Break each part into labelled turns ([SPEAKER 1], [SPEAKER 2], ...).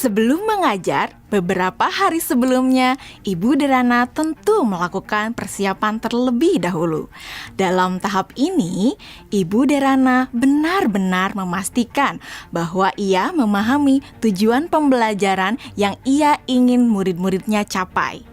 [SPEAKER 1] Sebelum mengajar, beberapa hari sebelumnya, Ibu Derana tentu melakukan persiapan terlebih dahulu. Dalam tahap ini, Ibu Derana benar-benar memastikan bahwa ia memahami tujuan pembelajaran yang ia ingin murid-muridnya capai.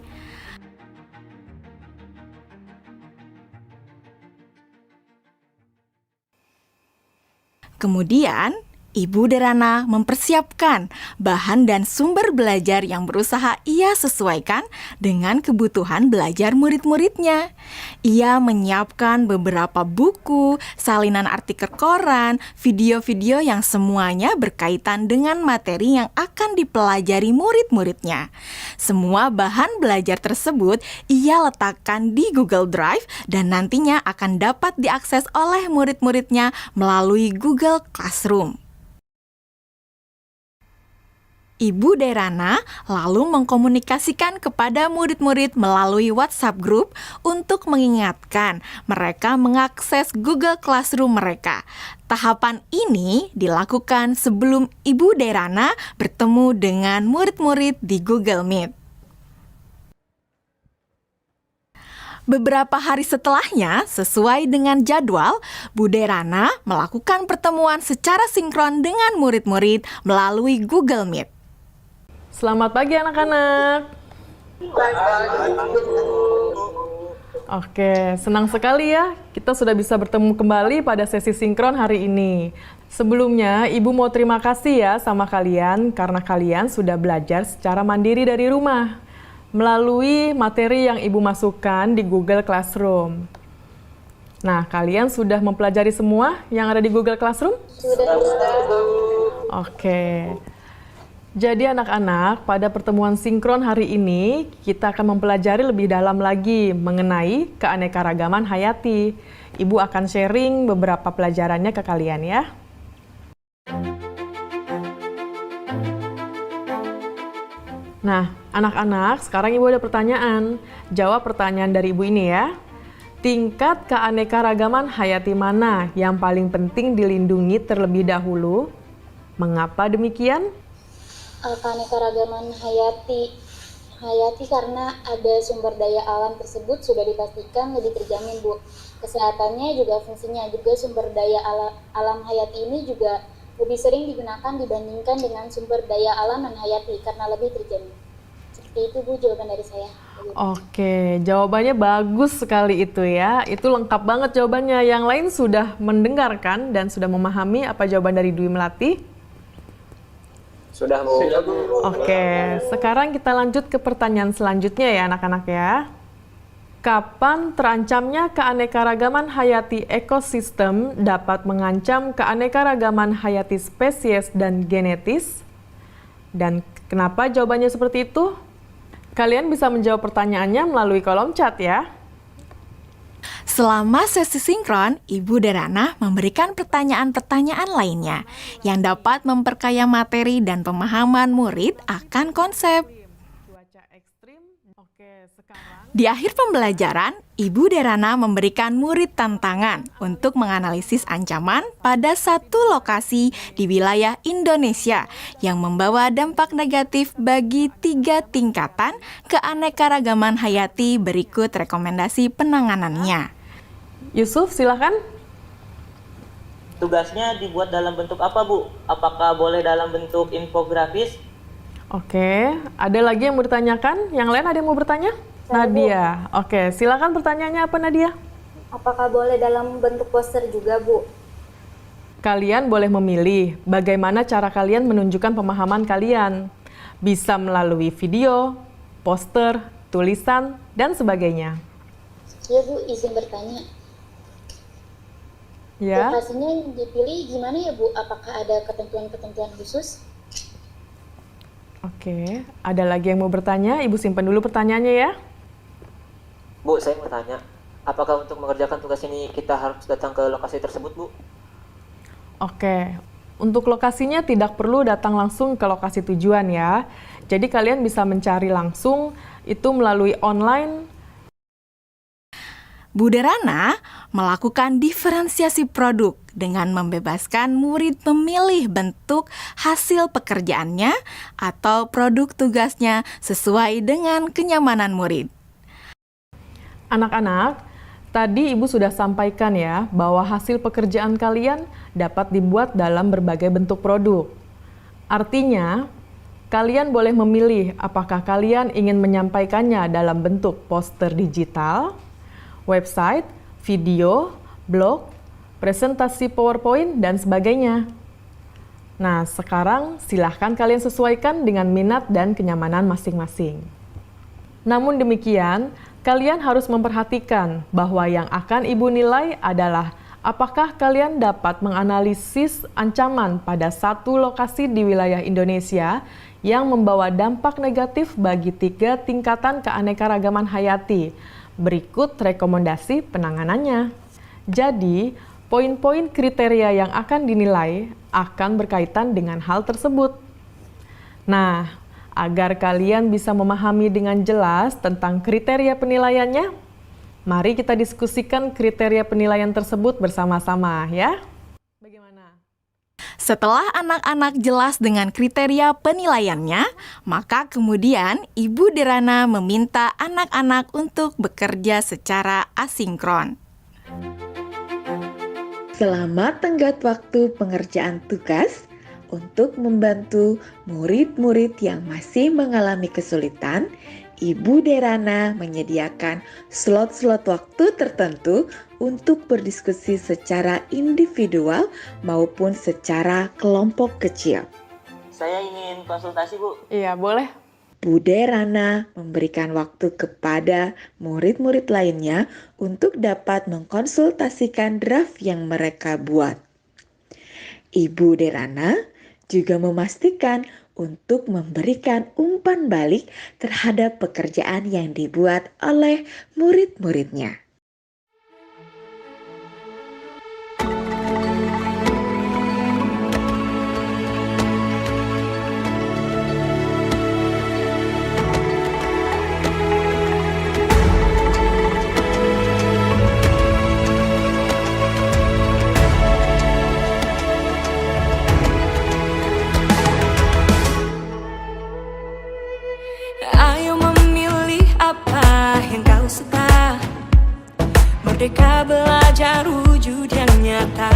[SPEAKER 1] Kemudian, Ibu Derana mempersiapkan bahan dan sumber belajar yang berusaha ia sesuaikan dengan kebutuhan belajar murid-muridnya. Ia menyiapkan beberapa buku, salinan artikel koran, video-video yang semuanya berkaitan dengan materi yang akan dipelajari murid-muridnya. Semua bahan belajar tersebut ia letakkan di Google Drive dan nantinya akan dapat diakses oleh murid-muridnya melalui Google Classroom. Ibu Derana lalu mengkomunikasikan kepada murid-murid melalui WhatsApp Group untuk mengingatkan mereka mengakses Google Classroom mereka. Tahapan ini dilakukan sebelum Ibu Derana bertemu dengan murid-murid di Google Meet. Beberapa hari setelahnya, sesuai dengan jadwal, Bu Derana melakukan pertemuan secara sinkron dengan murid-murid melalui Google Meet.
[SPEAKER 2] Selamat pagi anak-anak. Oke, senang sekali ya kita sudah bisa bertemu kembali pada sesi sinkron hari ini. Sebelumnya, Ibu mau terima kasih ya sama kalian karena kalian sudah belajar secara mandiri dari rumah melalui materi yang Ibu masukkan di Google Classroom. Nah, kalian sudah mempelajari semua yang ada di Google Classroom?
[SPEAKER 3] Sudah.
[SPEAKER 2] Oke. Jadi anak-anak, pada pertemuan sinkron hari ini, kita akan mempelajari lebih dalam lagi mengenai keanekaragaman hayati. Ibu akan sharing beberapa pelajarannya ke kalian ya. Nah, anak-anak, sekarang Ibu ada pertanyaan. Jawab pertanyaan dari Ibu ini ya. Tingkat keanekaragaman hayati mana yang paling penting dilindungi terlebih dahulu? Mengapa demikian?
[SPEAKER 3] Keanekaragaman hayati karena ada sumber daya alam tersebut sudah dipastikan lebih terjamin, Bu. Kesehatannya juga fungsinya juga sumber daya alam hayati ini juga lebih sering digunakan dibandingkan dengan sumber daya alam non hayati karena lebih terjamin. Seperti itu, Bu, jawaban dari saya.
[SPEAKER 2] Oke, jawabannya bagus sekali itu ya. Itu lengkap banget jawabannya. Yang lain sudah mendengarkan dan sudah memahami apa jawaban dari Dwi Melati?
[SPEAKER 4] Sudah, Bu.
[SPEAKER 2] Oke, sekarang kita lanjut ke pertanyaan selanjutnya ya anak-anak ya. Kapan terancamnya keanekaragaman hayati ekosistem dapat mengancam keanekaragaman hayati spesies dan genetis? Dan kenapa jawabannya seperti itu? Kalian bisa menjawab pertanyaannya melalui kolom chat ya.
[SPEAKER 1] Selama sesi sinkron, Ibu Derana memberikan pertanyaan-pertanyaan lainnya yang dapat memperkaya materi dan pemahaman murid akan konsep. Di akhir pembelajaran, Ibu Derana memberikan murid tantangan untuk menganalisis ancaman pada satu lokasi di wilayah Indonesia yang membawa dampak negatif bagi 3 tingkatan keanekaragaman hayati. Berikut rekomendasi penanganannya.
[SPEAKER 2] Yusuf, silakan.
[SPEAKER 4] Tugasnya dibuat dalam bentuk apa, Bu? Apakah boleh dalam bentuk infografis?
[SPEAKER 2] Oke, ada lagi yang mau ditanyakan? Yang lain ada yang mau bertanya? Nadia. Oke, silakan pertanyaannya apa Nadia?
[SPEAKER 3] Apakah boleh dalam bentuk poster juga, Bu?
[SPEAKER 2] Kalian boleh memilih bagaimana cara kalian menunjukkan pemahaman kalian. Bisa melalui video, poster, tulisan, dan sebagainya.
[SPEAKER 3] Ya, Bu, izin bertanya.
[SPEAKER 2] Ya.
[SPEAKER 3] Lokasinya yang dipilih gimana ya, Bu? Apakah ada ketentuan-ketentuan khusus?
[SPEAKER 2] Oke, ada lagi yang mau bertanya? Ibu simpan dulu pertanyaannya ya.
[SPEAKER 4] Bu, saya mau tanya, apakah untuk mengerjakan tugas ini kita harus datang ke lokasi tersebut, Bu?
[SPEAKER 2] Oke, untuk lokasinya tidak perlu datang langsung ke lokasi tujuan ya. Jadi kalian bisa mencari langsung itu melalui online.
[SPEAKER 1] Buderana melakukan diferensiasi produk dengan membebaskan murid memilih bentuk hasil pekerjaannya atau produk tugasnya sesuai dengan kenyamanan murid.
[SPEAKER 2] Anak-anak, tadi Ibu sudah sampaikan ya bahwa hasil pekerjaan kalian dapat dibuat dalam berbagai bentuk produk. Artinya, kalian boleh memilih apakah kalian ingin menyampaikannya dalam bentuk poster digital, website, video, blog, presentasi PowerPoint, dan sebagainya. Nah, sekarang silahkan kalian sesuaikan dengan minat dan kenyamanan masing-masing. Namun demikian, kalian harus memperhatikan bahwa yang akan Ibu nilai adalah apakah kalian dapat menganalisis ancaman pada satu lokasi di wilayah Indonesia yang membawa dampak negatif bagi 3 tingkatan keanekaragaman hayati. Berikut rekomendasi penanganannya. Jadi, poin-poin kriteria yang akan dinilai akan berkaitan dengan hal tersebut. Nah, agar kalian bisa memahami dengan jelas tentang kriteria penilaiannya, mari kita diskusikan kriteria penilaian tersebut bersama-sama ya. Bagaimana?
[SPEAKER 1] Setelah anak-anak jelas dengan kriteria penilaiannya, maka kemudian Ibu Derana meminta anak-anak untuk bekerja secara asinkron.
[SPEAKER 5] Selama tenggat waktu pengerjaan tugas, untuk membantu murid-murid yang masih mengalami kesulitan, Ibu Derana menyediakan slot-slot waktu tertentu untuk berdiskusi secara individual maupun secara kelompok kecil.
[SPEAKER 4] Saya ingin konsultasi, Bu.
[SPEAKER 2] Iya, boleh.
[SPEAKER 5] Bu Derana memberikan waktu kepada murid-murid lainnya untuk dapat mengkonsultasikan draft yang mereka buat. Ibu Derana juga memastikan untuk memberikan umpan balik terhadap pekerjaan yang dibuat oleh murid-muridnya.
[SPEAKER 6] Ayo memilih apa yang kau suka. Merdeka belajar wujud yang nyata.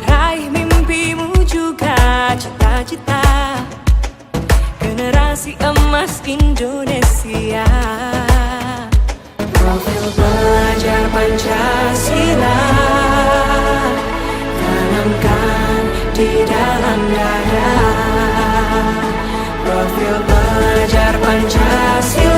[SPEAKER 6] Raih mimpimu juga cita-cita. Generasi emas Indonesia. Profil belajar Pancasila tanamkan di dalam dada. Profil belajar Pancasila.